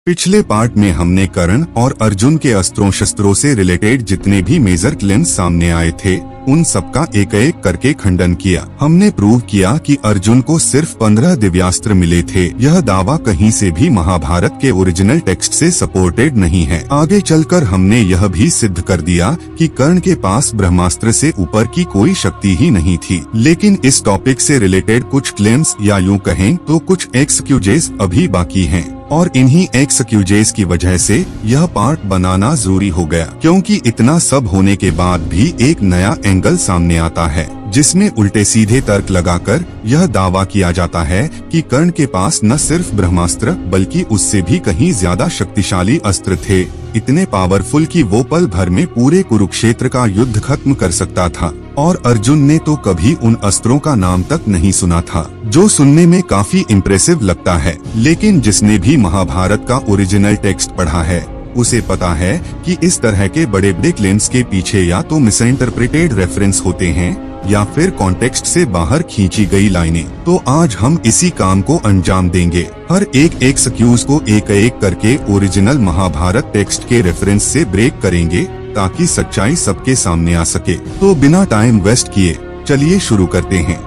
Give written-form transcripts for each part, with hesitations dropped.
पिछले पार्ट में हमने कर्ण और अर्जुन के अस्त्रों शस्त्रों से रिलेटेड जितने भी मेजर क्लेम्स सामने आए थे उन सबका एक एक करके खंडन किया। हमने प्रूव किया कि अर्जुन को सिर्फ 15 दिव्यास्त्र मिले थे। यह दावा कहीं से भी महाभारत के ओरिजिनल टेक्स्ट से सपोर्टेड नहीं है। आगे चलकर हमने यह भी सिद्ध कर दिया कि कर्ण के पास ब्रह्मास्त्र से ऊपर की कोई शक्ति ही नहीं थी। लेकिन इस टॉपिक से रिलेटेड कुछ क्लेम्स या यूँ कहें तो कुछ एक्सक्यूजेस अभी बाकी हैं। और इन्हीं एक्सक्यूजेस की वजह से यह पार्ट बनाना जरूरी हो गया, क्योंकि इतना सब होने के बाद भी एक नया एंगल सामने आता है जिसमें उल्टे सीधे तर्क लगाकर यह दावा किया जाता है कि कर्ण के पास न सिर्फ ब्रह्मास्त्र बल्कि उससे भी कहीं ज्यादा शक्तिशाली अस्त्र थे, इतने पावरफुल कि वो पल भर में पूरे कुरुक्षेत्र का युद्ध खत्म कर सकता था। और अर्जुन ने तो कभी उन अस्त्रों का नाम तक नहीं सुना था, जो सुनने में काफी इम्प्रेसिव लगता है। लेकिन जिसने भी महाभारत का ओरिजिनल टेक्स्ट पढ़ा है उसे पता है कि इस तरह के बड़े बड़े क्लेम्स के पीछे या तो मिसइंटरप्रेटेड रेफरेंस होते हैं या फिर कॉन्टेक्स्ट से बाहर खींची गई लाइनें। तो आज हम इसी काम को अंजाम देंगे। हर एक एक्सक्यूज को एक एक करके ओरिजिनल महाभारत टेक्स्ट के रेफरेंस से ब्रेक करेंगे ताकि सच्चाई सबके सामने आ सके। तो बिना टाइम वेस्ट किए चलिए शुरू करते हैं।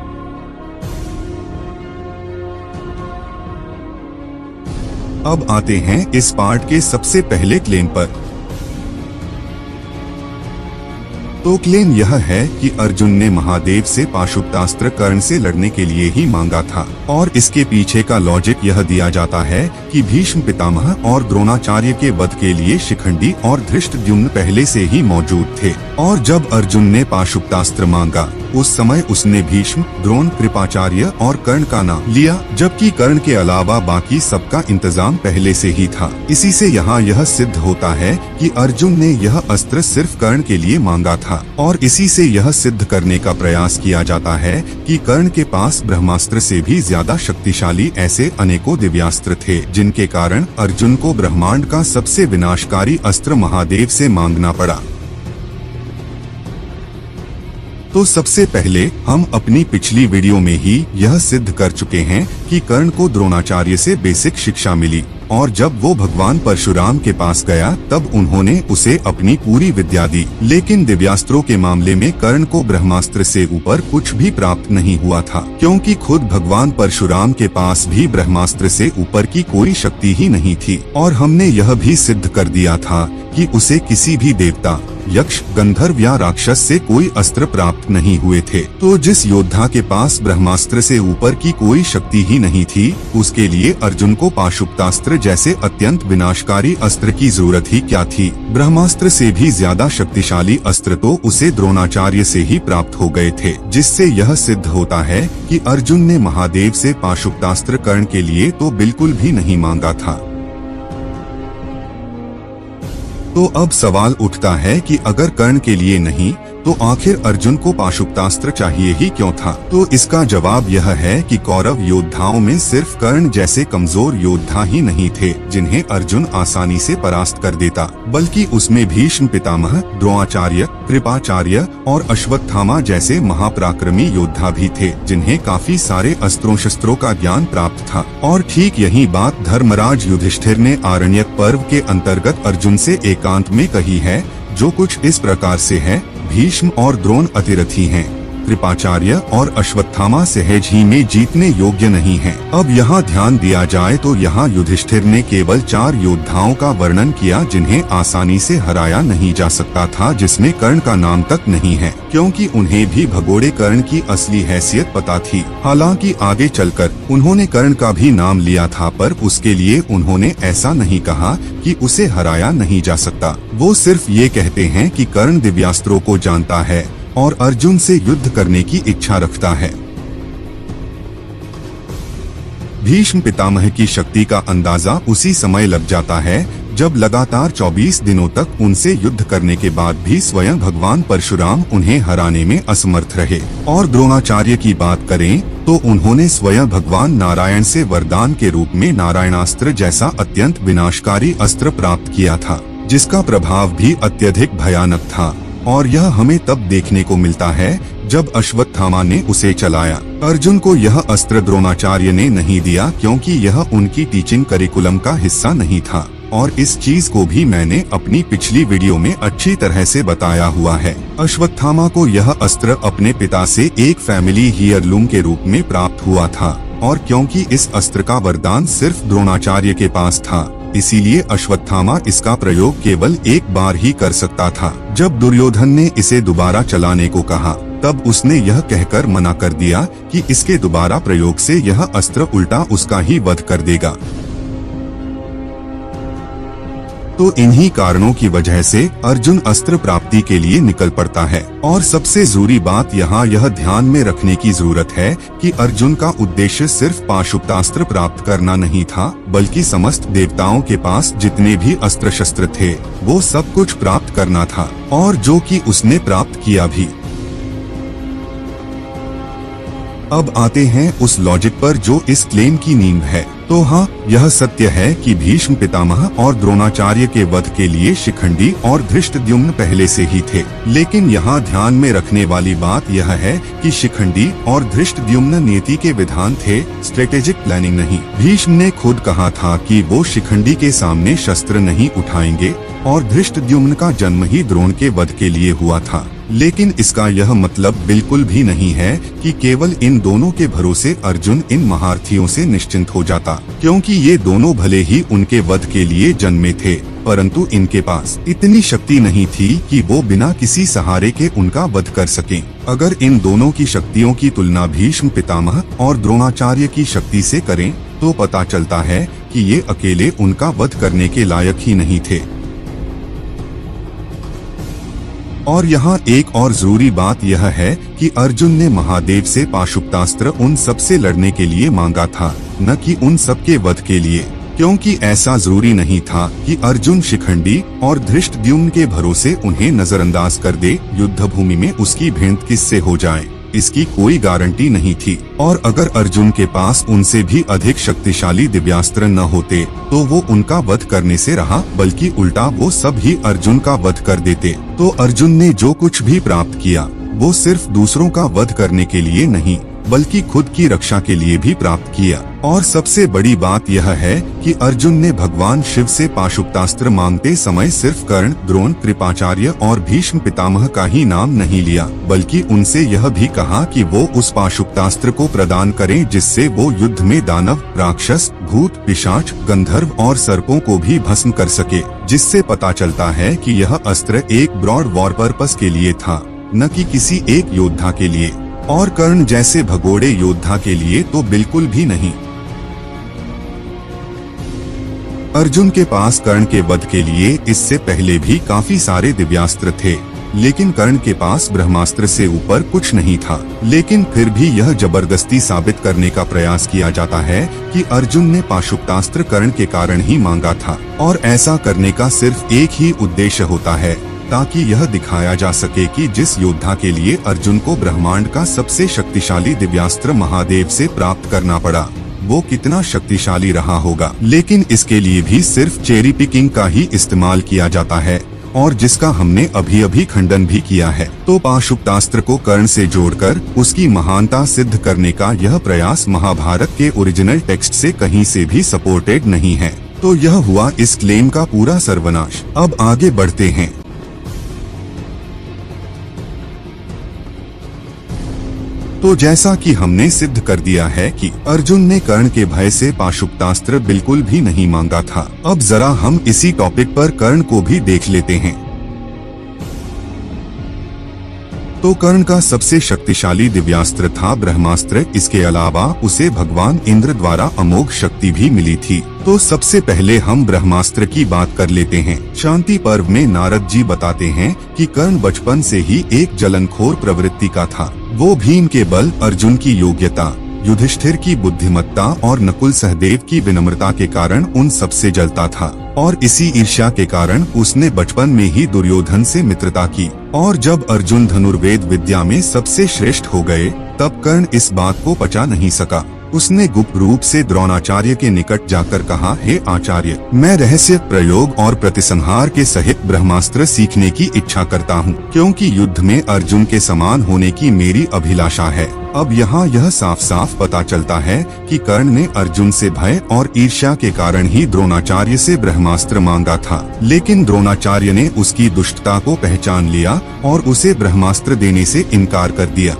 अब आते हैं इस पार्ट के सबसे पहले क्लेम पर। तो क्लेम यह है कि अर्जुन ने महादेव से पाशुपतास्त्र कर्ण से लड़ने के लिए ही मांगा था। और इसके पीछे का लॉजिक यह दिया जाता है कि भीष्म पितामह और द्रोणाचार्य के वध के लिए शिखंडी और धृष्टद्युम्न पहले से ही मौजूद थे। और जब अर्जुन ने पाशुपतास्त्र मांगा उस समय उसने भीष्म, द्रोण, कृपाचार्य और कर्ण का नाम लिया, जबकि कर्ण के अलावा बाकी सबका इंतजाम पहले से ही था। इसी से यहाँ यह सिद्ध होता है कि अर्जुन ने यह अस्त्र सिर्फ कर्ण के लिए मांगा था। और इसी से यह सिद्ध करने का प्रयास किया जाता है कि कर्ण के पास ब्रह्मास्त्र से भी ज्यादा शक्तिशाली ऐसे अनेकों दिव्यास्त्र थे, जिनके कारण अर्जुन को ब्रह्मांड का सबसे विनाशकारी अस्त्र महादेव से मांगना पड़ा। तो सबसे पहले हम अपनी पिछली वीडियो में ही यह सिद्ध कर चुके हैं कि कर्ण को द्रोणाचार्य से बेसिक शिक्षा मिली और जब वो भगवान परशुराम के पास गया तब उन्होंने उसे अपनी पूरी विद्या दी। लेकिन दिव्यास्त्रों के मामले में कर्ण को ब्रह्मास्त्र से ऊपर कुछ भी प्राप्त नहीं हुआ था, क्योंकि खुद भगवान परशुराम के पास भी ब्रह्मास्त्र से ऊपर की कोई शक्ति ही नहीं थी। और हमने यह भी सिद्ध कर दिया था कि उसे किसी भी देवता, यक्ष, गंधर्व या राक्षस से कोई अस्त्र प्राप्त नहीं हुए थे। तो जिस योद्धा के पास ब्रह्मास्त्र से ऊपर की कोई शक्ति ही नहीं थी, उसके लिए अर्जुन को पाशुपतास्त्र जैसे अत्यंत विनाशकारी अस्त्र की जरूरत ही क्या थी। ब्रह्मास्त्र से भी ज्यादा शक्तिशाली अस्त्र तो उसे द्रोणाचार्य से ही प्राप्त हो गए थे, जिससे यह सिद्ध होता है कि अर्जुन ने महादेव से पाशुपतास्त्र कर्ण के लिए तो बिल्कुल भी नहीं मांगा था। तो अब सवाल उठता है कि अगर कर्ण के लिए नहीं तो आखिर अर्जुन को पाशुपतास्त्र चाहिए ही क्यों था। तो इसका जवाब यह है कि कौरव योद्धाओं में सिर्फ कर्ण जैसे कमजोर योद्धा ही नहीं थे जिन्हें अर्जुन आसानी से परास्त कर देता, बल्कि उसमें भीष्म पितामह, द्रोणाचार्य, कृपाचार्य और अश्वत्थामा जैसे महापराक्रमी योद्धा भी थे जिन्हें काफी सारे अस्त्रों शस्त्रों का ज्ञान प्राप्त था। और ठीक यही बात धर्मराज युधिष्ठिर ने आरण्यक पर्व के अंतर्गत अर्जुन से एकांत में कही है, जो कुछ इस प्रकार से है। भीष्म और द्रोण अतिरथी हैं, कृपाचार्य और अश्वत्थामा सहज ही में जीतने योग्य नहीं हैं। अब यहाँ ध्यान दिया जाए तो यहाँ युधिष्ठिर ने केवल 4 योद्धाओं का वर्णन किया जिन्हें आसानी से हराया नहीं जा सकता था, जिसमें कर्ण का नाम तक नहीं है, क्योंकि उन्हें भी भगोड़े कर्ण की असली हैसियत पता थी। हालांकि आगे चलकर उन्होंने कर्ण का भी नाम लिया था, पर उसके लिए उन्होंने ऐसा नहीं कहा कि उसे हराया नहीं जा सकता। वो सिर्फ ये कहते हैं कि कर्ण दिव्यास्त्रों को जानता है और अर्जुन से युद्ध करने की इच्छा रखता है। भीष्म पितामह की शक्ति का अंदाजा उसी समय लग जाता है जब लगातार 24 दिनों तक उनसे युद्ध करने के बाद भी स्वयं भगवान परशुराम उन्हें हराने में असमर्थ रहे। और द्रोणाचार्य की बात करें तो उन्होंने स्वयं भगवान नारायण से वरदान के रूप में नारायणास्त्र जैसा अत्यंत विनाशकारी अस्त्र प्राप्त किया था, जिसका प्रभाव भी अत्यधिक भयानक था। और यह हमें तब देखने को मिलता है जब अश्वत्थामा ने उसे चलाया। अर्जुन को यह अस्त्र द्रोणाचार्य ने नहीं दिया क्योंकि यह उनकी टीचिंग करिकुलम का हिस्सा नहीं था, और इस चीज को भी मैंने अपनी पिछली वीडियो में अच्छी तरह से बताया हुआ है। अश्वत्थामा को यह अस्त्र अपने पिता से एक फैमिली हीयरलूम के रूप में प्राप्त हुआ था, और क्योंकि इस अस्त्र का वरदान सिर्फ द्रोणाचार्य के पास था, इसीलिए अश्वत्थामा इसका प्रयोग केवल एक बार ही कर सकता था। जब दुर्योधन ने इसे दोबारा चलाने को कहा, तब उसने यह कहकर मना कर दिया कि इसके दोबारा प्रयोग से यह अस्त्र उल्टा उसका ही वध कर देगा। तो इन्हीं कारणों की वजह से अर्जुन अस्त्र प्राप्ति के लिए निकल पड़ता है। और सबसे जरूरी बात यहाँ यह ध्यान में रखने की जरूरत है कि अर्जुन का उद्देश्य सिर्फ पाशुपतास्त्र प्राप्त करना नहीं था, बल्कि समस्त देवताओं के पास जितने भी अस्त्र शस्त्र थे वो सब कुछ प्राप्त करना था, और जो कि उसने प्राप्त किया भी। अब आते हैं उस लॉजिक पर जो इस क्लेम की नींव है। तो हाँ, यह सत्य है कि भीष्म पितामह और द्रोणाचार्य के वध के लिए शिखंडी और धृष्टद्युम्न पहले से ही थे, लेकिन यहाँ ध्यान में रखने वाली बात यह है कि शिखंडी और धृष्टद्युम्न नीति के विधान थे, स्ट्रेटेजिक प्लानिंग नहीं। भीष्म ने खुद कहा था कि वो शिखंडी के सामने शस्त्र नहीं उठाएंगे, और धृष्टद्युम्न का जन्म ही द्रोण के वध के लिए हुआ था। लेकिन इसका यह मतलब बिल्कुल भी नहीं है कि केवल इन दोनों के भरोसे अर्जुन इन महारथियों से निश्चिंत हो जाता, क्योंकि ये दोनों भले ही उनके वध के लिए जन्मे थे, परंतु इनके पास इतनी शक्ति नहीं थी कि वो बिना किसी सहारे के उनका वध कर सकें। अगर इन दोनों की शक्तियों की तुलना भीष्म पितामह और द्रोणाचार्य की शक्ति से करें, तो पता चलता है कि ये अकेले उनका वध करने के लायक ही नहीं थे। और यहाँ एक और जरूरी बात यह है कि अर्जुन ने महादेव से पाशुपतास्त्र उन सब से लड़ने के लिए मांगा था, न कि उन सब के वध के लिए, क्योंकि ऐसा जरूरी नहीं था कि अर्जुन शिखंडी और धृष्टद्युम्न के भरोसे उन्हें नजरअंदाज कर दे। युद्ध भूमि में उसकी भेंट किससे हो जाए, इसकी कोई गारंटी नहीं थी। और अगर अर्जुन के पास उनसे भी अधिक शक्तिशाली दिव्यास्त्र न होते, तो वो उनका वध करने से रहा, बल्कि उल्टा वो सब ही अर्जुन का वध कर देते। तो अर्जुन ने जो कुछ भी प्राप्त किया वो सिर्फ दूसरों का वध करने के लिए नहीं, बल्कि खुद की रक्षा के लिए भी प्राप्त किया। और सबसे बड़ी बात यह है कि अर्जुन ने भगवान शिव से पाशुपतास्त्र मांगते समय सिर्फ कर्ण, द्रोण, कृपाचार्य और भीष्म पितामह का ही नाम नहीं लिया, बल्कि उनसे यह भी कहा कि वो उस पाशुपतास्त्र को प्रदान करें जिससे वो युद्ध में दानव, राक्षस, भूत, पिशाच, गंधर्व और सर्पों को भी भस्म कर सके। जिससे पता चलता है कि यह अस्त्र एक ब्रॉड वॉर पर्पस के लिए था, न कि किसी एक योद्धा के लिए, और कर्ण जैसे भगोड़े योद्धा के लिए तो बिल्कुल भी नहीं। अर्जुन के पास कर्ण के वध के लिए इससे पहले भी काफी सारे दिव्यास्त्र थे, लेकिन कर्ण के पास ब्रह्मास्त्र से ऊपर कुछ नहीं था। लेकिन फिर भी यह जबरदस्ती साबित करने का प्रयास किया जाता है कि अर्जुन ने पाशुपतास्त्र कर्ण के कारण ही मांगा था, और ऐसा करने का सिर्फ एक ही उद्देश्य होता है, ताकि यह दिखाया जा सके कि जिस योद्धा के लिए अर्जुन को ब्रह्मांड का सबसे शक्तिशाली दिव्यास्त्र महादेव से प्राप्त करना पड़ा, वो कितना शक्तिशाली रहा होगा। लेकिन इसके लिए भी सिर्फ चेरी पिकिंग का ही इस्तेमाल किया जाता है, और जिसका हमने अभी अभी खंडन भी किया है। तो पाशुपतास्त्र को कर्ण से जोड़कर उसकी महानता सिद्ध करने का यह प्रयास महाभारत के ओरिजिनल टेक्स्ट से कहीं से भी सपोर्टेड नहीं है। तो यह हुआ इस क्लेम का पूरा सर्वनाश। अब आगे बढ़ते हैं। तो जैसा कि हमने सिद्ध कर दिया है कि अर्जुन ने कर्ण के भय से पाशुपतास्त्र बिल्कुल भी नहीं मांगा था। अब जरा हम इसी टॉपिक पर कर्ण को भी देख लेते हैं। तो कर्ण का सबसे शक्तिशाली दिव्यास्त्र था ब्रह्मास्त्र। इसके अलावा उसे भगवान इंद्र द्वारा अमोघ शक्ति भी मिली थी। तो सबसे पहले हम ब्रह्मास्त्र की बात कर लेते हैं। शांति पर्व में नारद जी बताते हैं कि कर्ण बचपन से ही एक जलनखोर प्रवृत्ति का था। वो भीम के बल, अर्जुन की योग्यता, युधिष्ठिर की बुद्धिमत्ता और नकुल सहदेव की विनम्रता के कारण उन सबसे जलता था, और इसी ईर्ष्या के कारण उसने बचपन में ही दुर्योधन से मित्रता की। और जब अर्जुन धनुर्वेद विद्या में सबसे श्रेष्ठ हो गए, तब कर्ण इस बात को पचा नहीं सका। उसने गुप्त रूप से द्रोणाचार्य के निकट जाकर कहा, हे आचार्य, मैं रहस्य प्रयोग और प्रतिसंहार के सहित ब्रह्मास्त्र सीखने की इच्छा करता हूँ, क्योंकि युद्ध में अर्जुन के समान होने की मेरी अभिलाषा है। अब यहाँ यह साफ साफ पता चलता है कि कर्ण ने अर्जुन से भय और ईर्ष्या के कारण ही द्रोणाचार्य से ब्रह्मास्त्र मांगा था, लेकिन द्रोणाचार्य ने उसकी दुष्टता को पहचान लिया और उसे ब्रह्मास्त्र देने से इनकार कर दिया।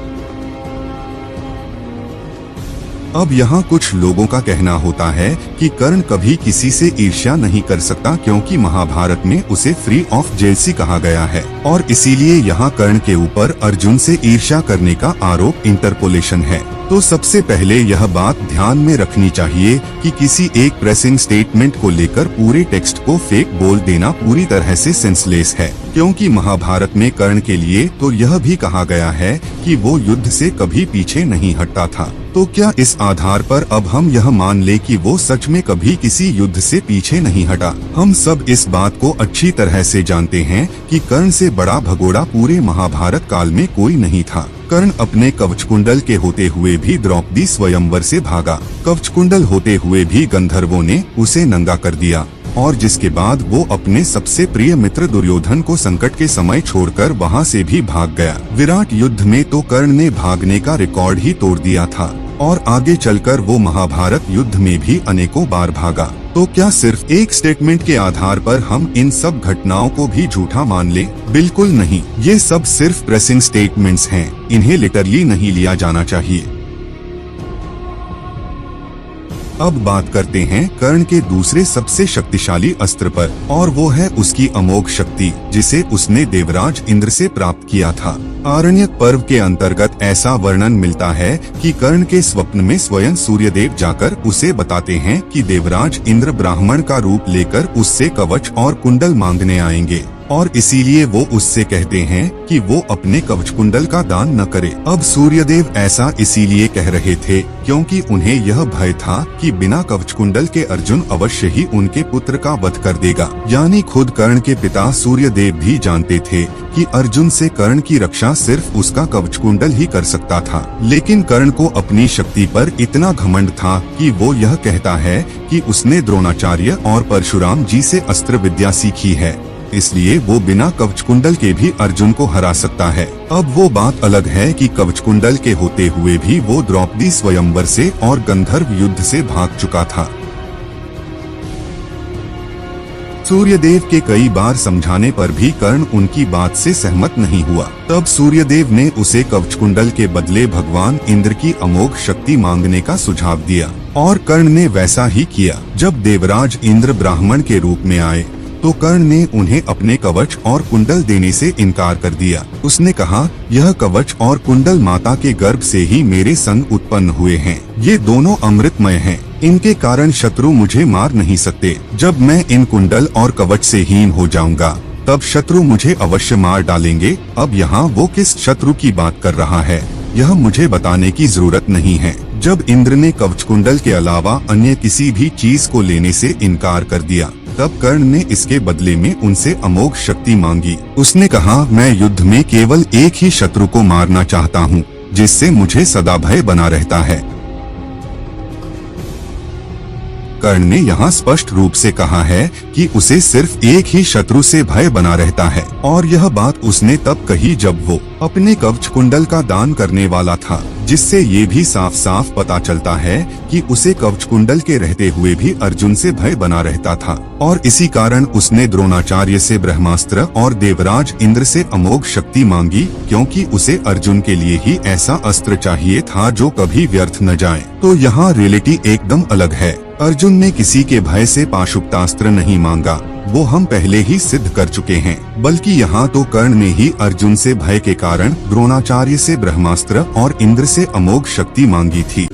अब यहाँ कुछ लोगों का कहना होता है कि कर्ण कभी किसी से ईर्ष्या नहीं कर सकता, क्योंकि महाभारत में उसे फ्री ऑफ जेलसी कहा गया है और इसीलिए यहाँ कर्ण के ऊपर अर्जुन से ईर्ष्या करने का आरोप इंटरपोलेशन है। तो सबसे पहले यह बात ध्यान में रखनी चाहिए कि किसी एक प्रेसिंग स्टेटमेंट को लेकर पूरे टेक्स्ट को फेक बोल देना पूरी तरह से सेंसलेस है, क्योंकि महाभारत में कर्ण के लिए तो यह भी कहा गया है कि वो युद्ध से कभी पीछे नहीं हटता था। तो क्या इस आधार पर अब हम यह मान ले कि वो सच में कभी किसी युद्ध से पीछे नहीं हटा? हम सब इस बात को अच्छी तरह से जानते हैं कि कर्ण से बड़ा भगोड़ा पूरे महाभारत काल में कोई नहीं था। कर्ण अपने कवचकुंडल के होते हुए भी द्रौपदी स्वयंवर से भागा, कवचकुंडल होते हुए भी गंधर्वों ने उसे नंगा कर दिया, और जिसके बाद वो अपने सबसे प्रिय मित्र दुर्योधन को संकट के समय छोड़कर वहाँ से भी भाग गया। विराट युद्ध में तो कर्ण ने भागने का रिकॉर्ड ही तोड़ दिया था और आगे चलकर वो महाभारत युद्ध में भी अनेकों बार भागा। तो क्या सिर्फ एक स्टेटमेंट के आधार पर हम इन सब घटनाओं को भी झूठा मान लें? बिल्कुल नहीं, ये सब सिर्फ प्रेसिंग स्टेटमेंट्स हैं, इन्हें लिटरली नहीं लिया जाना चाहिए। अब बात करते हैं कर्ण के दूसरे सबसे शक्तिशाली अस्त्र पर, और वो है उसकी अमोघ शक्ति, जिसे उसने देवराज इंद्र से प्राप्त किया था। आरण्यक पर्व के अंतर्गत ऐसा वर्णन मिलता है कि कर्ण के स्वप्न में स्वयं सूर्यदेव जाकर उसे बताते हैं कि देवराज इंद्र ब्राह्मण का रूप लेकर उससे कवच और कुंडल मांगने आएंगे, और इसीलिए वो उससे कहते हैं कि वो अपने कवच कुंडल का दान न करे। अब सूर्यदेव ऐसा इसीलिए कह रहे थे क्योंकि उन्हें यह भय था कि बिना कवच कुंडल के अर्जुन अवश्य ही उनके पुत्र का वध कर देगा। यानी खुद कर्ण के पिता सूर्यदेव भी जानते थे कि अर्जुन से कर्ण की रक्षा सिर्फ उसका कवच कुंडल ही कर सकता था, लेकिन कर्ण को अपनी शक्ति पर इतना घमंड था कि वो यह कहता है कि उसने द्रोणाचार्य और परशुराम जी से अस्त्र विद्या सीखी है, इसलिए वो बिना कवचकुंडल के भी अर्जुन को हरा सकता है। अब वो बात अलग है कि कवचकुंडल के होते हुए भी वो द्रौपदी स्वयंवर से और गंधर्व युद्ध से भाग चुका था। सूर्यदेव के कई बार समझाने पर भी कर्ण उनकी बात से सहमत नहीं हुआ। तब सूर्यदेव ने उसे कवचकुंडल के बदले भगवान इंद्र की अमोघ शक्ति मांगने का सुझाव दिया, और कर्ण ने वैसा ही किया। जब देवराज इंद्र ब्राह्मण के रूप में आए तो कर्ण ने उन्हें अपने कवच और कुंडल देने से इनकार कर दिया। उसने कहा, यह कवच और कुंडल माता के गर्भ से ही मेरे संग उत्पन्न हुए हैं। ये दोनों अमृतमय हैं। इनके कारण शत्रु मुझे मार नहीं सकते। जब मैं इन कुंडल और कवच से हीन हो जाऊंगा तब शत्रु मुझे अवश्य मार डालेंगे। अब यहाँ वो किस शत्रु की बात कर रहा है, यह मुझे बताने की जरूरत नहीं है। जब इंद्र ने कवच कुंडल के अलावा अन्य किसी भी चीज को लेने से इनकार कर दिया, तब कर्ण ने इसके बदले में उनसे अमोघ शक्ति मांगी। उसने कहा, मैं युद्ध में केवल एक ही शत्रु को मारना चाहता हूँ, जिससे मुझे सदा भय बना रहता है। कर्ण ने यहाँ स्पष्ट रूप से कहा है कि उसे सिर्फ एक ही शत्रु से भय बना रहता है, और यह बात उसने तब कही जब वो अपने कवच कुंडल का दान करने वाला था, जिससे ये भी साफ साफ पता चलता है कि उसे कवच कुंडल के रहते हुए भी अर्जुन से भय बना रहता था, और इसी कारण उसने द्रोणाचार्य से ब्रह्मास्त्र और देवराज इंद्र से अमोघ शक्ति मांगी, क्योंकि उसे अर्जुन के लिए ही ऐसा अस्त्र चाहिए था जो कभी व्यर्थ न जाए। तो यहाँ रियलिटी एकदम अलग है। अर्जुन ने किसी के भय से पाशुपतास्त्र नहीं मांगा, वो हम पहले ही सिद्ध कर चुके हैं। बल्कि यहाँ तो कर्ण ने ही अर्जुन से भय के कारण द्रोणाचार्य से ब्रह्मास्त्र और इंद्र से अमोघ शक्ति मांगी थी।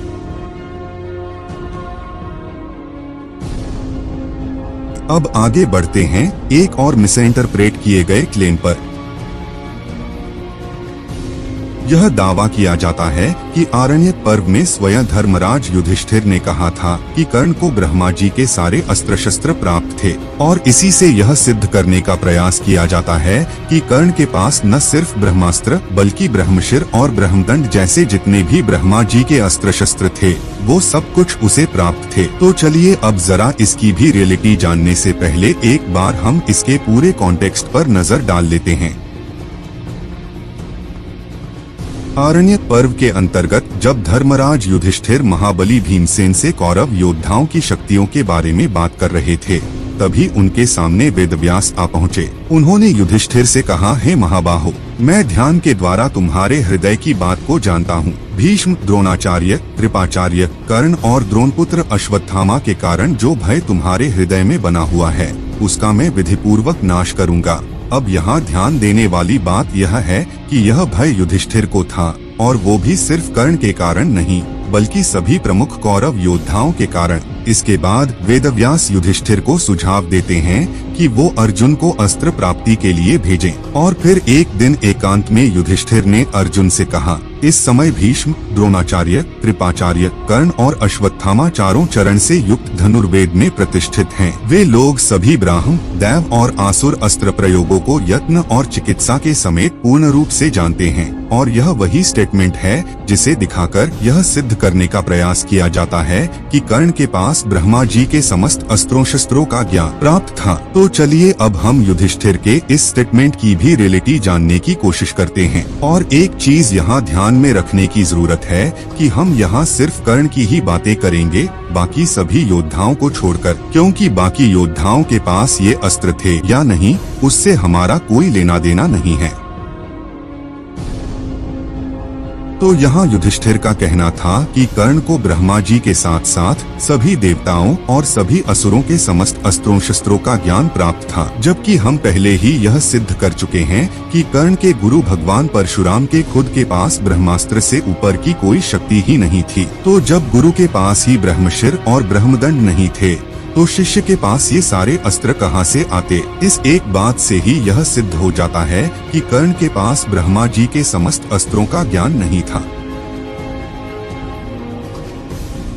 अब आगे बढ़ते हैं एक और मिसइंटरप्रेट किए गए क्लेम पर। यह दावा किया जाता है कि आरण्यक पर्व में स्वयं धर्मराज युधिष्ठिर ने कहा था कि कर्ण को ब्रह्मा जी के सारे अस्त्र शस्त्र प्राप्त थे, और इसी से यह सिद्ध करने का प्रयास किया जाता है कि कर्ण के पास न सिर्फ ब्रह्मास्त्र बल्कि ब्रह्मशिर और ब्रह्मदंड जैसे जितने भी ब्रह्मा जी के अस्त्र शस्त्र थे वो सब कुछ उसे प्राप्त थे। तो चलिए अब जरा इसकी भी रियलिटी जानने से पहले एक बार हम इसके पूरे कॉन्टेक्स्ट पर नजर डाल लेते हैं। आरण्यक पर्व के अंतर्गत जब धर्मराज युधिष्ठिर महाबली भीमसेन से कौरव योद्धाओं की शक्तियों के बारे में बात कर रहे थे, तभी उनके सामने वेदव्यास आ पहुँचे। उन्होंने युधिष्ठिर से कहा, हे महाबाहो, मैं ध्यान के द्वारा तुम्हारे हृदय की बात को जानता हूँ। भीष्म, द्रोणाचार्य, कृपाचार्य, कर्ण और द्रोणपुत्र अश्वत्थामा के कारण जो भय तुम्हारे हृदय में बना हुआ है उसका मैं विधिपूर्वक नाश करूँगा। अब यहाँ ध्यान देने वाली बात यह है कि यह भय युधिष्ठिर को था, और वो भी सिर्फ कर्ण के कारण नहीं बल्कि सभी प्रमुख कौरव योद्धाओं के कारण। इसके बाद वेदव्यास युधिष्ठिर को सुझाव देते हैं कि वो अर्जुन को अस्त्र प्राप्ति के लिए भेजें। और फिर एक दिन एकांत में युधिष्ठिर ने अर्जुन से कहा, इस समय भीष्म, द्रोणाचार्य, कृपाचार्य, कर्ण और अश्वत्थामा चारों चरण से युक्त धनुर्वेद में प्रतिष्ठित हैं। वे लोग सभी ब्राह्म, दैव और आसुर अस्त्र प्रयोगों को यत्न और चिकित्सा के समेत पूर्ण रूप से जानते हैं, और यह वही स्टेटमेंट है जिसे दिखाकर यह सिद्ध करने का प्रयास किया जाता है कि कर्ण के पास ब्रह्मा जी के समस्त अस्त्रों शस्त्रों का ज्ञान प्राप्त था। तो चलिए अब हम युधिष्ठिर के इस स्टेटमेंट की भी रियलिटी जानने की कोशिश करते हैं। और एक चीज यहाँ ध्यान में रखने की जरूरत है कि हम यहाँ सिर्फ कर्ण की ही बातें करेंगे, बाकी सभी योद्धाओं को छोड़कर, क्योंकि बाकी योद्धाओं के पास ये अस्त्र थे या नहीं उससे हमारा कोई लेना देना नहीं है। तो यहाँ युधिष्ठिर का कहना था कि कर्ण को ब्रह्मा जी के साथ साथ सभी देवताओं और सभी असुरों के समस्त अस्त्रों शस्त्रों का ज्ञान प्राप्त था, जबकि हम पहले ही यह सिद्ध कर चुके हैं कि कर्ण के गुरु भगवान परशुराम के खुद के पास ब्रह्मास्त्र से ऊपर की कोई शक्ति ही नहीं थी। तो जब गुरु के पास ही ब्रह्मशिर और ब्रह्मदंड नहीं थे तो शिष्य के पास ये सारे अस्त्र कहाँ से आते? इस एक बात से ही यह सिद्ध हो जाता है कि कर्ण के पास ब्रह्मा जी के समस्त अस्त्रों का ज्ञान नहीं था।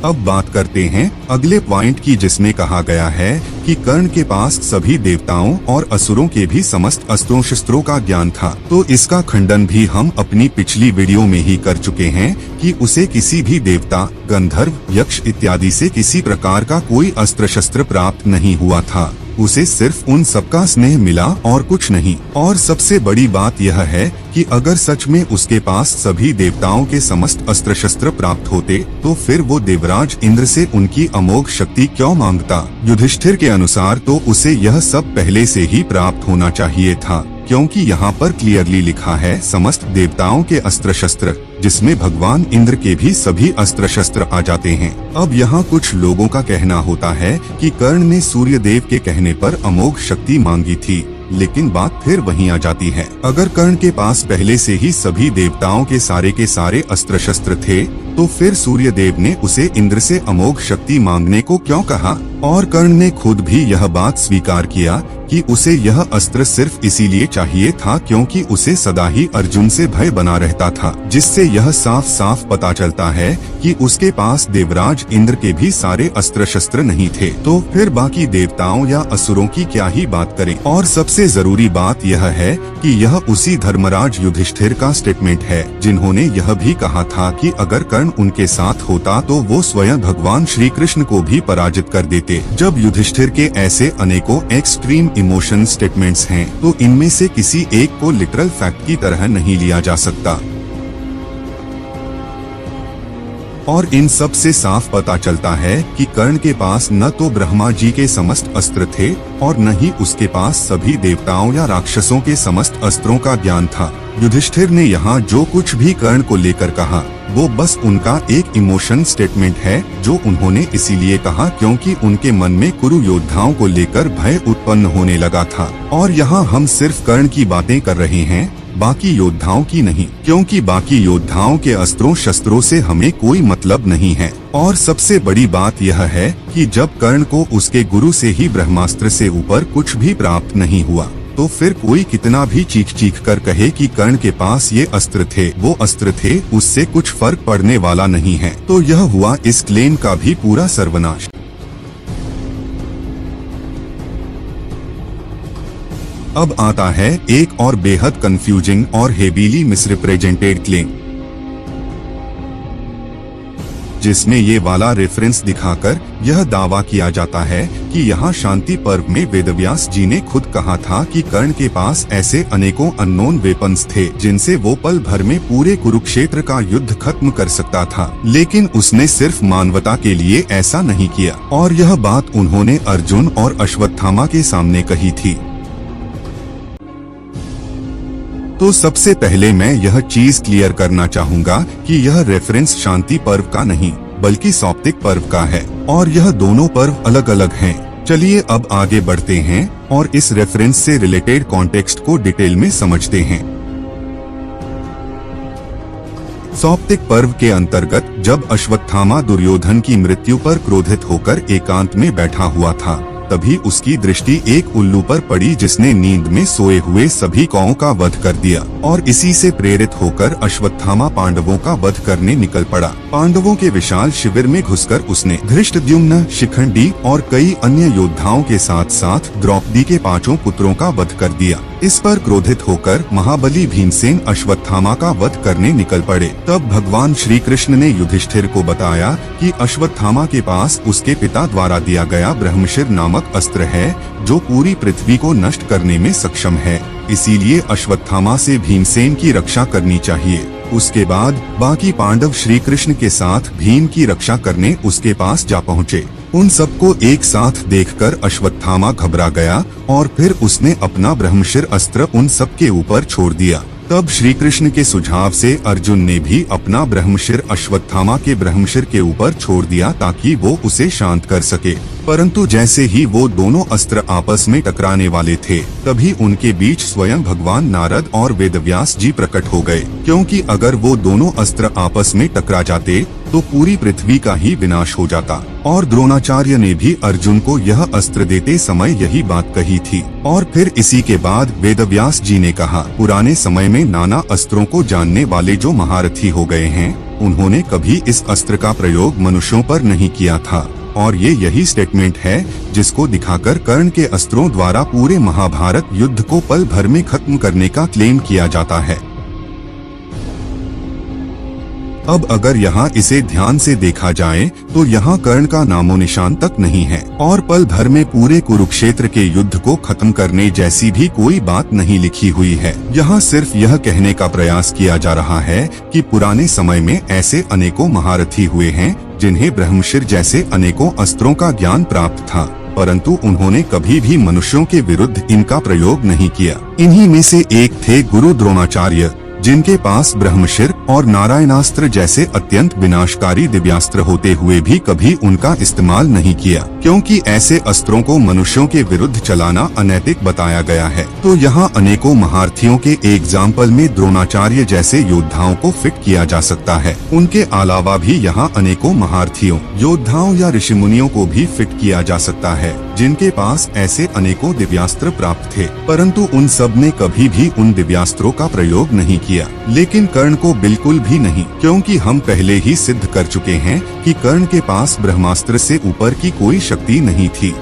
अब बात करते हैं अगले पॉइंट की, जिसमें कहा गया है कि कर्ण के पास सभी देवताओं और असुरों के भी समस्त अस्त्रों शस्त्रों का ज्ञान था। तो इसका खंडन भी हम अपनी पिछली वीडियो में ही कर चुके हैं कि उसे किसी भी देवता, गंधर्व, यक्ष इत्यादि से किसी प्रकार का कोई अस्त्र शस्त्र प्राप्त नहीं हुआ था। उसे सिर्फ उन सबका स्नेह मिला और कुछ नहीं। और सबसे बड़ी बात यह है कि अगर सच में उसके पास सभी देवताओं के समस्त अस्त्र शस्त्र प्राप्त होते तो फिर वो देवराज इंद्र से उनकी अमोघ शक्ति क्यों मांगता? युधिष्ठिर के अनुसार तो उसे यह सब पहले से ही प्राप्त होना चाहिए था, क्योंकि यहाँ पर क्लियरली लिखा है समस्त देवताओं के अस्त्र शस्त्र, जिसमें भगवान इंद्र के भी सभी अस्त्र शस्त्र आ जाते हैं। अब यहाँ कुछ लोगों का कहना होता है कि कर्ण ने सूर्य देव के कहने पर अमोघ शक्ति मांगी थी, लेकिन बात फिर वहीं आ जाती है। अगर कर्ण के पास पहले से ही सभी देवताओं के सारे अस्त्र शस्त्र थे तो फिर सूर्य देव ने उसे इंद्र से अमोघ शक्ति मांगने को क्यों कहा? और कर्ण ने खुद भी यह बात स्वीकार किया कि उसे यह अस्त्र सिर्फ इसीलिए चाहिए था क्योंकि उसे सदा ही अर्जुन से भय बना रहता था, जिससे यह साफ साफ पता चलता है कि उसके पास देवराज इंद्र के भी सारे अस्त्र शस्त्र नहीं थे। तो फिर बाकी देवताओं या असुरों की क्या ही बात करें। और सबसे जरूरी बात यह है कि यह उसी धर्मराज युधिष्ठिर का स्टेटमेंट है जिन्होंने यह भी कहा था कि अगर कर्ण उनके साथ होता तो वो स्वयं भगवान श्री कृष्ण को भी पराजित कर देते। जब युधिष्ठिर के ऐसे अनेकों एक्सट्रीम इमोशन स्टेटमेंट्स हैं तो इनमें से किसी एक को लिटरल फैक्ट की तरह नहीं लिया जा सकता। और इन सब से साफ पता चलता है कि कर्ण के पास न तो ब्रह्मा जी के समस्त अस्त्र थे और न ही उसके पास सभी देवताओं या राक्षसों के समस्त अस्त्रों का ज्ञान था। युधिष्ठिर ने यहाँ जो कुछ भी कर्ण को लेकर कहा वो बस उनका एक इमोशन स्टेटमेंट है जो उन्होंने इसीलिए कहा क्योंकि उनके मन में कुरु योद्धाओं को लेकर भय उत्पन्न होने लगा था। और यहाँ हम सिर्फ कर्ण की बातें कर रहे हैं, बाकी योद्धाओं की नहीं, क्योंकि बाकी योद्धाओं के अस्त्रों शस्त्रों से हमें कोई मतलब नहीं है। और सबसे बड़ी बात यह है कि जब कर्ण को उसके गुरु से ही ब्रह्मास्त्र से ऊपर कुछ भी प्राप्त नहीं हुआ तो फिर कोई कितना भी चीख चीख कर कहे कि कर्ण के पास ये अस्त्र थे, वो अस्त्र थे, उससे कुछ फर्क पड़ने वाला नहीं है। तो यह हुआ इस क्लेम का भी पूरा सर्वनाश। अब आता है एक और बेहद कंफ्यूजिंग और हेवीली मिसरिप्रेजेंटेड क्लेम, जिसमें ये वाला रेफरेंस दिखाकर यह दावा किया जाता है कि यहाँ शांति पर्व में वेदव्यास जी ने खुद कहा था कि कर्ण के पास ऐसे अनेकों अननोन वेपन्स थे जिनसे वो पल भर में पूरे कुरुक्षेत्र का युद्ध खत्म कर सकता था, लेकिन उसने सिर्फ मानवता के लिए ऐसा नहीं किया। और यह बात उन्होंने अर्जुन और अश्वत्थामा के सामने कही थी। तो सबसे पहले मैं यह चीज क्लियर करना चाहूँगा कि यह रेफरेंस शांति पर्व का नहीं बल्कि सौप्तिक पर्व का है, और यह दोनों पर्व अलग अलग हैं। चलिए अब आगे बढ़ते हैं और इस रेफरेंस से रिलेटेड कॉन्टेक्स्ट को डिटेल में समझते हैं। सौप्तिक पर्व के अंतर्गत जब अश्वत्थामा दुर्योधन की मृत्यु पर क्रोधित होकर एकांत में बैठा हुआ था, तभी उसकी दृष्टि एक उल्लू पर पड़ी जिसने नींद में सोए हुए सभी कौओं का वध कर दिया, और इसी से प्रेरित होकर अश्वत्थामा पांडवों का वध करने निकल पड़ा। पांडवों के विशाल शिविर में घुसकर उसने धृष्टद्युम्न, शिखंडी और कई अन्य योद्धाओं के साथ साथ द्रौपदी के 5 पुत्रों का वध कर दिया। इस पर क्रोधित होकर महाबली भीमसेन अश्वत्थामा का वध करने निकल पड़े। तब भगवान श्री कृष्ण ने युधिष्ठिर को बताया कि अश्वत्थामा के पास उसके पिता द्वारा दिया गया ब्रह्मशिर नामक अस्त्र है जो पूरी पृथ्वी को नष्ट करने में सक्षम है, इसीलिए अश्वत्थामा से भीमसेन की रक्षा करनी चाहिए। उसके बाद बाकी पांडव श्री कृष्ण के साथ भीम की रक्षा करने उसके पास जा पहुँचे। उन सबको एक साथ देखकर अश्वत्थामा घबरा गया और फिर उसने अपना ब्रह्मशिर अस्त्र उन सबके ऊपर छोड़ दिया। तब श्री कृष्ण के सुझाव से अर्जुन ने भी अपना ब्रह्मशिर अश्वत्थामा के ब्रह्मशिर के ऊपर छोड़ दिया ताकि वो उसे शांत कर सके। परंतु जैसे ही वो दोनों अस्त्र आपस में टकराने वाले थे, तभी उनके बीच स्वयं भगवान नारद और वेदव्यास जी प्रकट हो गए, क्योंकि अगर वो दोनों अस्त्र आपस में टकरा जाते तो पूरी पृथ्वी का ही विनाश हो जाता। और द्रोणाचार्य ने भी अर्जुन को यह अस्त्र देते समय यही बात कही थी। और फिर इसी के बाद वेदव्यास जी ने कहा, पुराने समय में नाना अस्त्रों को जानने वाले जो महारथी हो गए हैं, उन्होंने कभी इस अस्त्र का प्रयोग मनुष्यों पर नहीं किया था। और ये यही स्टेटमेंट है जिसको दिखाकर कर्ण के अस्त्रों द्वारा पूरे महाभारत युद्ध को पल भर में खत्म करने का क्लेम किया जाता है। अब अगर यहाँ इसे ध्यान से देखा जाए तो यहाँ कर्ण का नामो निशान तक नहीं है, और पल भर में पूरे कुरुक्षेत्र के युद्ध को खत्म करने जैसी भी कोई बात नहीं लिखी हुई है। यहाँ सिर्फ यह कहने का प्रयास किया जा रहा है कि पुराने समय में ऐसे अनेकों महारथी हुए हैं जिन्हें ब्रह्मशिर जैसे अनेकों अस्त्रों का ज्ञान प्राप्त था, परंतु उन्होंने कभी भी मनुष्यों के विरुद्ध इनका प्रयोग नहीं किया। इन्हीं में से एक थे गुरु द्रोणाचार्य, जिनके पास ब्रह्मशिर और नारायणास्त्र जैसे अत्यंत विनाशकारी दिव्यास्त्र होते हुए भी कभी उनका इस्तेमाल नहीं किया, क्योंकि ऐसे अस्त्रों को मनुष्यों के विरुद्ध चलाना अनैतिक बताया गया है। तो यहाँ अनेकों महारथियों के एग्जाम्पल में द्रोणाचार्य जैसे योद्धाओं को फिट किया जा सकता है। उनके अलावा भी यहाँ अनेकों महारथियों, योद्धाओं या ऋषिमुनियों को भी फिट किया जा सकता है जिनके पास ऐसे अनेकों दिव्यास्त्र प्राप्त थे, परंतु उन सब ने कभी भी उन दिव्यास्त्रों का प्रयोग नहीं किया। लेकिन कर्ण को बिल्कुल भी नहीं, क्योंकि हम पहले ही सिद्ध कर चुके हैं कि कर्ण के पास ब्रह्मास्त्र से ऊपर की कोई शक्ति नहीं थी।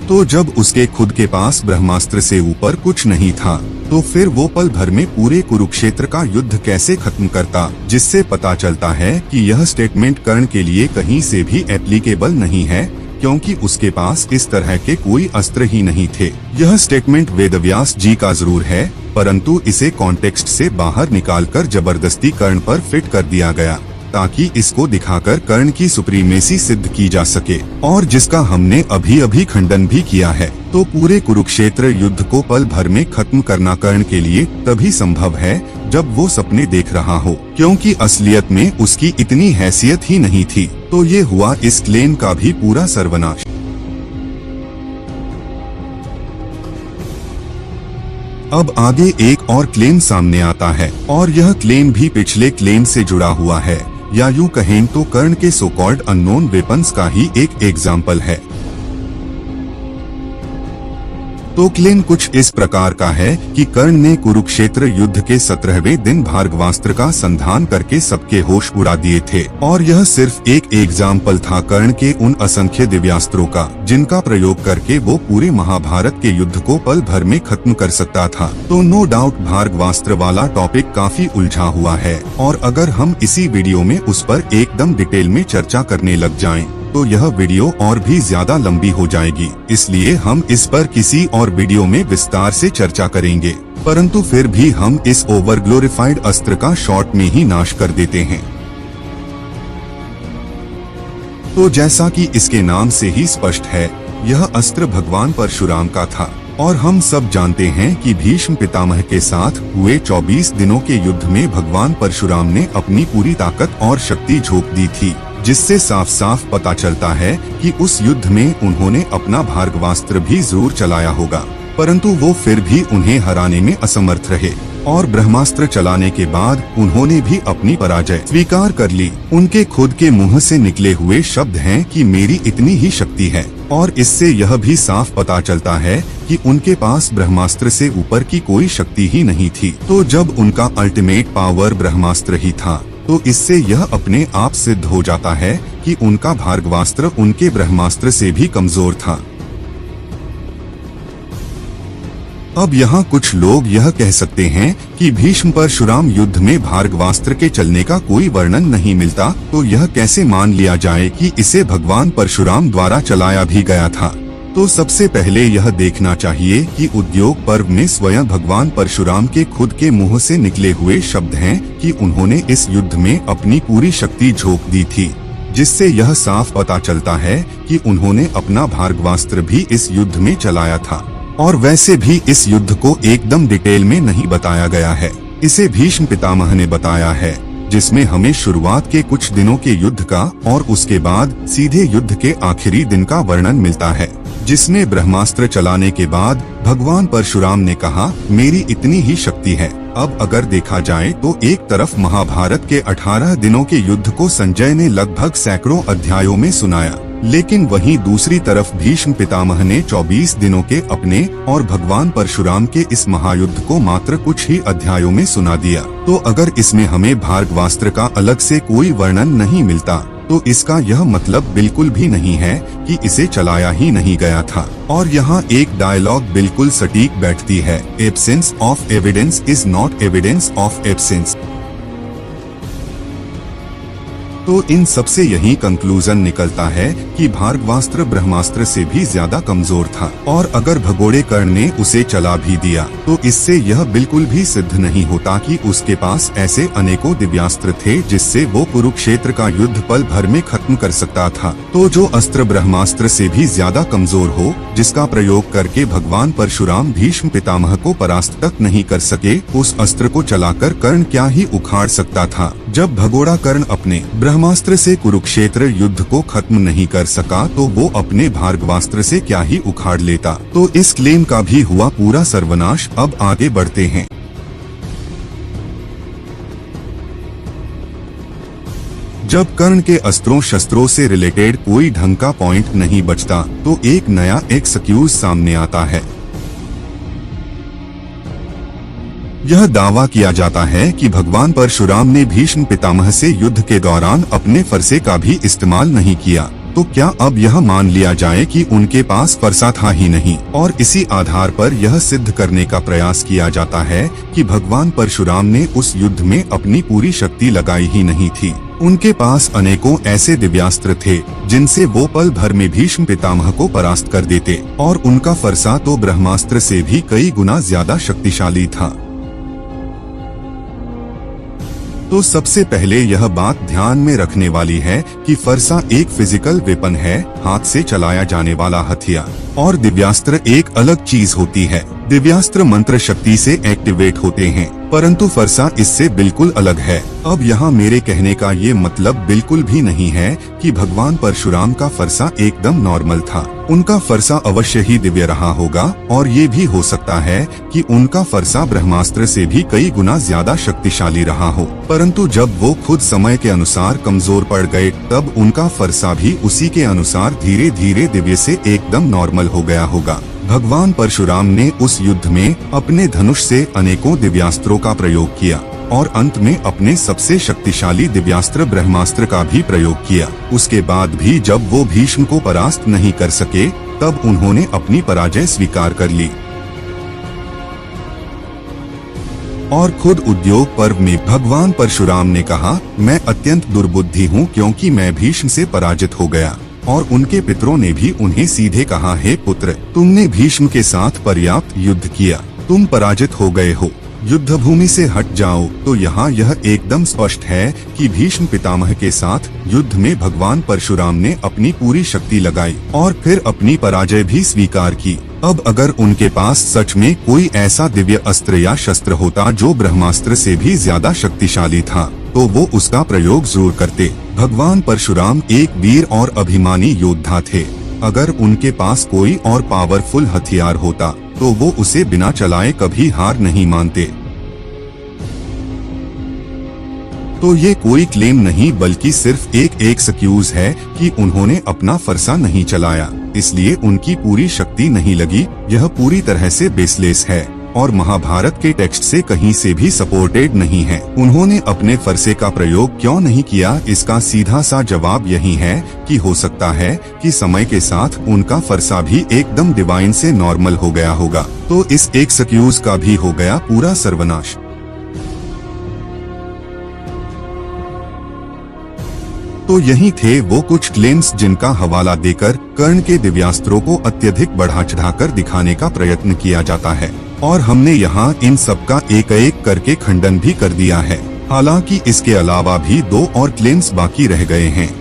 तो जब उसके खुद के पास ब्रह्मास्त्र से ऊपर कुछ नहीं था, तो फिर वो पल भर में पूरे कुरुक्षेत्र का युद्ध कैसे खत्म करता, जिससे पता चलता है कि यह स्टेटमेंट कर्ण के लिए कहीं से भी एप्लीकेबल नहीं है, क्योंकि उसके पास इस तरह के कोई अस्त्र ही नहीं थे। यह स्टेटमेंट वेदव्यास जी का जरूर है, परंतु इसे कॉन्टेक्स्ट से बाहर निकालकर जबरदस्ती कर्ण पर फिट कर दिया गया, ताकि इसको दिखाकर कर्ण की सुप्रीमेसी सिद्ध की जा सके, और जिसका हमने अभी अभी खंडन भी किया है। तो पूरे कुरुक्षेत्र युद्ध को पल भर में खत्म करना कर्ण के लिए तभी संभव है जब वो सपने देख रहा हो, क्योंकि असलियत में उसकी इतनी हैसियत ही नहीं थी। तो ये हुआ इस क्लेम का भी पूरा सर्वनाश। अब आगे एक और क्लेम सामने आता है, और यह क्लेम भी पिछले क्लेम से जुड़ा हुआ है, या यूं कहें तो कर्ण के सो कॉल्ड अननोन वेपन्स का ही एक एग्जाम्पल है। तो क्लेम कुछ इस प्रकार का है कि कर्ण ने कुरुक्षेत्र युद्ध के 17वें दिन भार्गवास्त्र का संधान करके सबके होश उड़ा दिए थे, और यह सिर्फ एक एग्जाम्पल था कर्ण के उन असंख्य दिव्यास्त्रों का जिनका प्रयोग करके वो पूरे महाभारत के युद्ध को पल भर में खत्म कर सकता था। तो नो डाउट भार्गवास्त्र वाला टॉपिक काफी उलझा हुआ है, और अगर हम इसी वीडियो में उस पर एकदम डिटेल में चर्चा करने लग जाएं, तो यह वीडियो और भी ज्यादा लंबी हो जाएगी। इसलिए हम इस पर किसी और वीडियो में विस्तार से चर्चा करेंगे, परंतु फिर भी हम इस ओवर ग्लोरिफाइड अस्त्र का शॉर्ट में ही नाश कर देते हैं। तो जैसा कि इसके नाम से ही स्पष्ट है, यह अस्त्र भगवान परशुराम का था, और हम सब जानते हैं कि भीष्म पितामह के साथ हुए 24 दिनों के युद्ध में भगवान परशुराम ने अपनी पूरी ताकत और शक्ति झोंक दी थी, जिससे साफ साफ पता चलता है कि उस युद्ध में उन्होंने अपना भार्गवास्त्र भी जरूर चलाया होगा, परंतु वो फिर भी उन्हें हराने में असमर्थ रहे, और ब्रह्मास्त्र चलाने के बाद उन्होंने भी अपनी पराजय स्वीकार कर ली। उनके खुद के मुंह से निकले हुए शब्द हैं कि मेरी इतनी ही शक्ति है, और इससे यह भी साफ पता चलता है कि उनके पास ब्रह्मास्त्र से ऊपर की कोई शक्ति ही नहीं थी। तो जब उनका अल्टीमेट पावर ब्रह्मास्त्र ही था, तो इससे यह अपने आप सिद्ध हो जाता है कि उनका भार्गवास्त्र उनके ब्रह्मास्त्र से भी कमजोर था। अब यहाँ कुछ लोग यह कह सकते हैं कि भीष्म परशुराम युद्ध में भार्गवास्त्र के चलने का कोई वर्णन नहीं मिलता, तो यह कैसे मान लिया जाए कि इसे भगवान परशुराम द्वारा चलाया भी गया था। तो सबसे पहले यह देखना चाहिए कि उद्योग पर्व में स्वयं भगवान परशुराम के खुद के मुंह से निकले हुए शब्द हैं कि उन्होंने इस युद्ध में अपनी पूरी शक्ति झोंक दी थी, जिससे यह साफ पता चलता है कि उन्होंने अपना भार्गवास्त्र भी इस युद्ध में चलाया था। और वैसे भी इस युद्ध को एकदम डिटेल में नहीं बताया गया है, इसे भीष्म पितामह ने बताया है, जिसमें हमें शुरुआत के कुछ दिनों के युद्ध का और उसके बाद सीधे युद्ध के आखिरी दिन का वर्णन मिलता है, जिसमें ब्रह्मास्त्र चलाने के बाद भगवान परशुराम ने कहा मेरी इतनी ही शक्ति है। अब अगर देखा जाए तो एक तरफ महाभारत के 18 दिनों के युद्ध को संजय ने लगभग सैकड़ों अध्यायों में सुनाया, लेकिन वहीं दूसरी तरफ भीष्म पितामह ने 24 दिनों के अपने और भगवान परशुराम के इस महायुद्ध को मात्र कुछ ही अध्यायों में सुना दिया। तो अगर इसमें हमें भार्गवास्त्र का अलग से कोई वर्णन नहीं मिलता, तो इसका यह मतलब बिल्कुल भी नहीं है कि इसे चलाया ही नहीं गया था। और यहाँ एक डायलॉग बिल्कुल सटीक बैठती है, absence of evidence is not evidence of absence. तो इन सबसे यही कंक्लूजन निकलता है कि भार्गवास्त्र ब्रह्मास्त्र से भी ज्यादा कमजोर था, और अगर भगोड़े कर्ण ने उसे चला भी दिया तो इससे यह बिल्कुल भी सिद्ध नहीं होता कि उसके पास ऐसे अनेकों दिव्यास्त्र थे जिससे वो कुरुक्षेत्र का युद्ध पल भर में खत्म कर सकता था। तो जो अस्त्र ब्रह्मास्त्र से भी ज्यादा कमजोर हो, जिसका प्रयोग करके भगवान परशुराम भीष्म पितामह को परास्त तक नहीं कर सके, उस अस्त्र को चलाकर कर्ण क्या ही उखाड़ सकता था। जब भगोड़ा कर्ण अपने ब्रह्मास्त्र से कुरुक्षेत्र युद्ध को खत्म नहीं कर सका, तो वो अपने भार्गवास्त्र से क्या ही उखाड़ लेता। तो इस क्लेम का भी हुआ पूरा सर्वनाश। अब आगे बढ़ते हैं। जब कर्ण के अस्त्रों शस्त्रों से रिलेटेड कोई ढंग का पॉइंट नहीं बचता, तो एक नया एक्सक्यूज सामने आता है। यह दावा किया जाता है कि भगवान परशुराम ने भीष्म पितामह से युद्ध के दौरान अपने फरसे का भी इस्तेमाल नहीं किया। तो क्या अब यह मान लिया जाए कि उनके पास फरसा था ही नहीं, और इसी आधार पर यह सिद्ध करने का प्रयास किया जाता है कि भगवान परशुराम ने उस युद्ध में अपनी पूरी शक्ति लगाई ही नहीं थी। उनके पास अनेकों ऐसे दिव्यास्त्र थे जिनसे वो पल भर में भीष्म पितामह को परास्त कर देते, और उनका फरसा तो ब्रह्मास्त्र से भी कई गुना ज्यादा शक्तिशाली था। तो सबसे पहले यह बात ध्यान में रखने वाली है कि फरसा एक फिजिकल वेपन है, हाथ से चलाया जाने वाला हथियार, और दिव्यास्त्र एक अलग चीज होती है। दिव्यास्त्र मंत्र शक्ति से एक्टिवेट होते हैं, परंतु फरसा इससे बिल्कुल अलग है। अब यहाँ मेरे कहने का ये मतलब बिल्कुल भी नहीं है कि भगवान परशुराम का फरसा एकदम नॉर्मल था। उनका फरसा अवश्य ही दिव्य रहा होगा, और ये भी हो सकता है कि उनका फरसा ब्रह्मास्त्र से भी कई गुना ज्यादा शक्तिशाली रहा हो, परंतु जब वो खुद समय के अनुसार कमजोर पड़ गए, तब उनका फरसा भी उसी के अनुसार धीरे धीरे दिव्य से एकदम नॉर्मल हो गया होगा। भगवान परशुराम ने उस युद्ध में अपने धनुष से अनेकों दिव्यास्त्रों का प्रयोग किया और अंत में अपने सबसे शक्तिशाली दिव्यास्त्र ब्रह्मास्त्र का भी प्रयोग किया। उसके बाद भी जब वो भीष्म को परास्त नहीं कर सके, तब उन्होंने अपनी पराजय स्वीकार कर ली और खुद उद्योग पर्व में भगवान परशुराम ने कहा, मैं अत्यंत दुर्बुद्धि हूँ क्योंकि मैं भीष्म से पराजित हो गया। और उनके पितरों ने भी उन्हें सीधे कहा, हे पुत्र, तुमने भीष्म के साथ पर्याप्त युद्ध किया, तुम पराजित हो गए हो, युद्ध भूमि से हट जाओ। तो यहाँ यह एकदम स्पष्ट है कि भीष्म पितामह के साथ युद्ध में भगवान परशुराम ने अपनी पूरी शक्ति लगाई और फिर अपनी पराजय भी स्वीकार की। अब अगर उनके पास सच में कोई ऐसा दिव्य अस्त्र या शस्त्र होता जो ब्रह्मास्त्र से भी ज्यादा शक्तिशाली था, तो वो उसका प्रयोग जरूर करते। भगवान परशुराम एक वीर और अभिमानी योद्धा थे। अगर उनके पास कोई और पावरफुल हथियार होता तो वो उसे बिना चलाए कभी हार नहीं मानते। तो ये कोई क्लेम नहीं बल्कि सिर्फ एक एक्सक्यूज है कि उन्होंने अपना फरसा नहीं चलाया, इसलिए उनकी पूरी शक्ति नहीं लगी। यह पूरी तरह से बेसलेस है और महाभारत के टेक्स्ट से कहीं से भी सपोर्टेड नहीं है। उन्होंने अपने फरसे का प्रयोग क्यों नहीं किया, इसका सीधा सा जवाब यही है कि हो सकता है कि समय के साथ उनका फरसा भी एकदम डिवाइन से नॉर्मल हो गया होगा, तो इस एक्सक्यूज का भी हो गया पूरा सर्वनाश। तो यही थे वो कुछ क्लेम्स जिनका हवाला देकर कर्ण के दिव्यास्त्रों को अत्यधिक बढ़ा चढ़ाकर दिखाने का प्रयत्न किया जाता है और हमने यहाँ इन सब का एक एक करके खंडन भी कर दिया है। हालांकि इसके अलावा भी 2 और क्लेम्स बाकी रह गए हैं।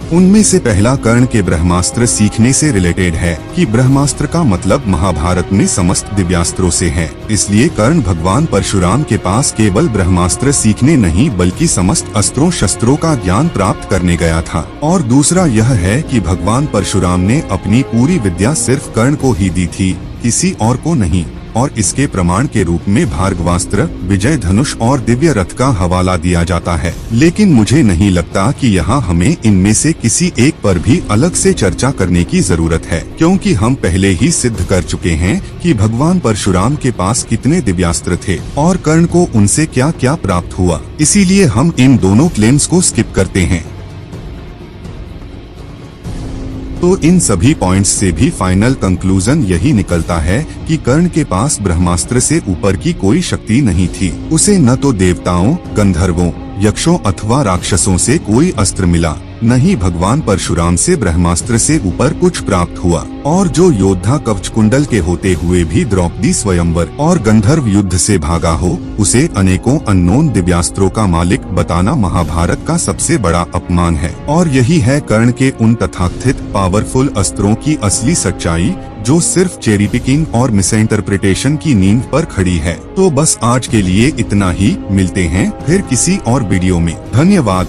उनमें से पहला कर्ण के ब्रह्मास्त्र सीखने से रिलेटेड है कि ब्रह्मास्त्र का मतलब महाभारत में समस्त दिव्यास्त्रों से है, इसलिए कर्ण भगवान परशुराम के पास केवल ब्रह्मास्त्र सीखने नहीं बल्कि समस्त अस्त्रों शस्त्रों का ज्ञान प्राप्त करने गया था। और दूसरा यह है कि भगवान परशुराम ने अपनी पूरी विद्या सिर्फ कर्ण को ही दी थी, किसी और को नहीं। और इसके प्रमाण के रूप में भार्गवास्त्र, विजय धनुष और दिव्य रथ का हवाला दिया जाता है। लेकिन मुझे नहीं लगता कि यहाँ हमें इनमें से किसी एक पर भी अलग से चर्चा करने की जरूरत है, क्योंकि हम पहले ही सिद्ध कर चुके हैं कि भगवान परशुराम के पास कितने दिव्यास्त्र थे और कर्ण को उनसे क्या क्या प्राप्त हुआ। इसीलिए हम इन दोनों क्लेम्स को स्किप करते हैं। तो इन सभी पॉइंट्स से भी फाइनल कंक्लूजन यही निकलता है कि कर्ण के पास ब्रह्मास्त्र से ऊपर की कोई शक्ति नहीं थी। उसे न तो देवताओं, गंधर्वों, यक्षों अथवा राक्षसों से कोई अस्त्र मिला, न ही भगवान परशुराम से ब्रह्मास्त्र से ऊपर कुछ प्राप्त हुआ। और जो योद्धा कवच कुंडल के होते हुए भी द्रौपदी स्वयंवर और गंधर्व युद्ध से भागा हो, उसे अनेकों अननोन दिव्यास्त्रों का मालिक बताना महाभारत का सबसे बड़ा अपमान है। और यही है कर्ण के उन तथाकथित पावरफुल अस्त्रों की असली सच्चाई, जो सिर्फ चेरी पिकिंग और मिसइंटरप्रिटेशन की नींव पर खड़ी है। तो बस आज के लिए इतना ही, मिलते हैं फिर किसी और वीडियो में। धन्यवाद।